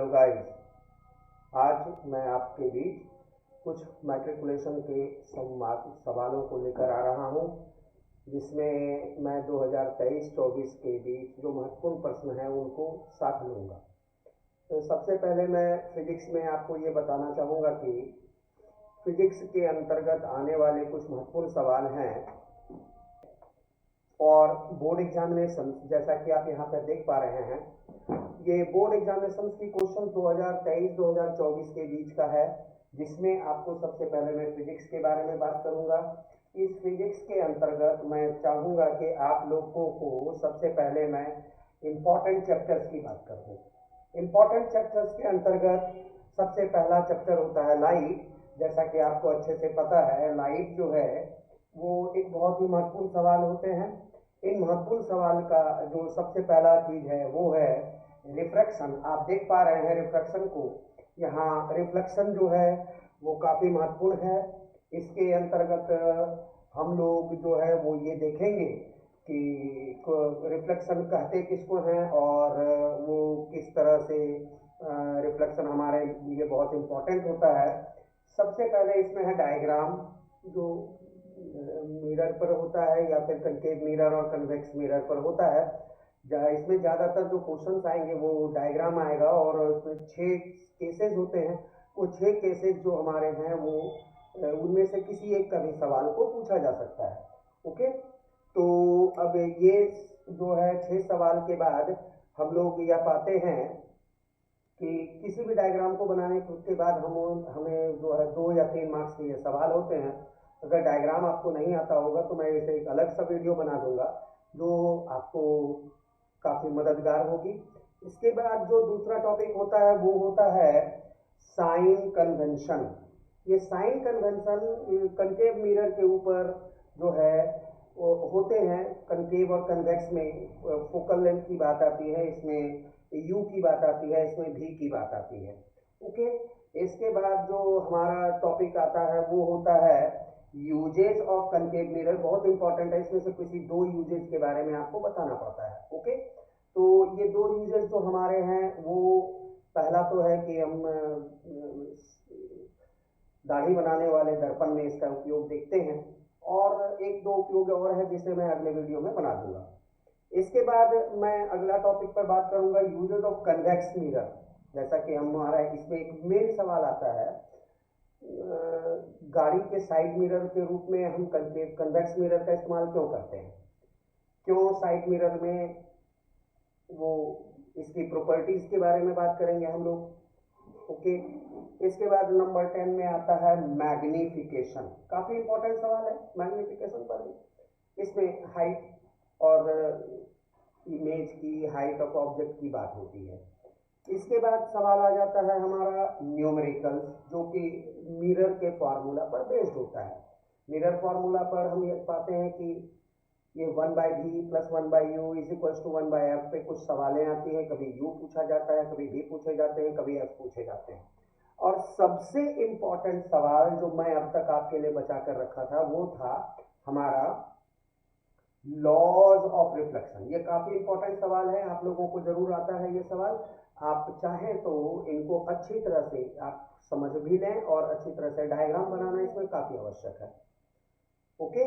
Guys, आज मैं आपके बीच कुछ मैट्रिकुलेशन के सवालों को लेकर आ रहा हूं, जिसमें मैं 2023-24 के बीच जो महत्वपूर्ण प्रश्न हैं उनको साथ लूँगा। तो सबसे पहले मैं फिजिक्स में आपको ये बताना चाहूँगा कि फिजिक्स के अंतर्गत आने वाले कुछ महत्वपूर्ण सवाल हैं और बोर्ड एग्जामिनेशन, जैसा कि आप यहाँ पर देख पा रहे हैं, ये बोर्ड एग्जामिनेशन की क्वेश्चन 2023-2024 के बीच का है, जिसमें आपको सबसे पहले मैं फिजिक्स के बारे में बात करूंगा। इस फिजिक्स के अंतर्गत मैं चाहूँगा कि आप लोगों को सबसे पहले मैं इम्पॉर्टेंट चैप्टर्स की बात करूँ। इम्पॉर्टेंट चैप्टर्स के अंतर्गत सबसे पहला चैप्टर होता है लाइट। जैसा कि आपको अच्छे से पता है, लाइट जो है वो एक बहुत ही महत्वपूर्ण सवाल होते हैं। इन महत्वपूर्ण सवाल का जो सबसे पहला चीज है वो है रिफ्रैक्शन। आप देख पा रहे हैं रिफ्रैक्शन को, यहाँ रिफ्लेक्शन जो है वो काफ़ी महत्वपूर्ण है। इसके अंतर्गत हम लोग जो है वो ये देखेंगे कि रिफ्लेक्शन कहते किसको हैं और वो किस तरह से रिफ्लेक्शन हमारे लिए बहुत इम्पोर्टेंट होता है। सबसे पहले इसमें है डायग्राम, जो मिरर पर होता है या फिर कनकेव मिरर और कन्वेक्स मिरर पर होता है। इसमें ज़्यादातर जो क्वेश्चंस आएंगे वो डायग्राम आएगा और उसमें 6 केसेस होते हैं। वो 6 केसेस जो हमारे हैं वो उनमें से किसी एक का भी सवाल को पूछा जा सकता है। ओके, तो अब ये जो है 6 सवाल के बाद हम लोग यह पाते हैं कि किसी भी डायग्राम को बनाने के बाद हमें जो है 2 या 3 मार्क्स के ये सवाल होते हैं। अगर डायग्राम आपको नहीं आता होगा तो मैं इसे एक अलग सा वीडियो बना दूंगा जो आपको काफ़ी मददगार होगी। इसके बाद जो दूसरा टॉपिक होता है वो होता है साइन कन्वेंशन। ये साइन कन्वेंशन कनकेव मिरर के ऊपर जो है वो होते हैं। कनकेव और कन्वेक्स में फोकल लेंथ की बात आती है, इसमें यू की बात आती है, इसमें भी की बात आती है। ओके, इसके बाद जो हमारा टॉपिक आता है वो होता है यूजेज ऑफ कनकेव मिरर। बहुत इंपॉर्टेंट है, इसमें से किसी 2 यूजेज के बारे में आपको बताना पड़ता है। ओके, तो ये 2 यूजेज जो हमारे हैं वो पहला तो है कि हम दाढ़ी बनाने वाले दर्पण में इसका उपयोग देखते हैं, और एक 2 उपयोग और है जिसे मैं अगले वीडियो में बना दूंगा। इसके बाद मैं अगला टॉपिक पर बात करूंगा यूजेज ऑफ कन्वेक्स मिरर। जैसा कि हमारा इसमें एक मेन सवाल आता है, गाड़ी के साइड मिरर के रूप में हम कन्वेक्स मिरर का इस्तेमाल क्यों करते हैं, क्यों साइड मिरर में, वो इसकी प्रॉपर्टीज के बारे में बात करेंगे हम लोग। ओके, इसके बाद नंबर 10 में आता है मैग्निफिकेशन। काफ़ी इंपॉर्टेंट सवाल है मैग्निफिकेशन पर भी। इसमें हाइट और इमेज की, हाइट ऑफ ऑब्जेक्ट की बात होती है। इसके बाद सवाल आ जाता है हमारा न्यूमेरिकल्स, जो कि मिरर के फार्मूला पर बेस्ड होता है। मिरर फार्मूला पर हम ये पाते हैं कि ये 1/v + 1/u = 1/f पे कुछ सवालें आती हैं। कभी u पूछा जाता है, कभी v पूछे जाते हैं, कभी f पूछे जाते हैं। और सबसे इम्पॉर्टेंट सवाल जो मैं अब तक आपके लिए बचा कर रखा था वो था हमारा लॉज ऑफ रिफ्लेक्शन। ये काफ़ी इंपॉर्टेंट सवाल है, आप लोगों को जरूर आता है ये सवाल। आप चाहें तो इनको अच्छी तरह से आप समझ भी लें और अच्छी तरह से डायग्राम बनाना इसमें काफ़ी आवश्यक है। ओके,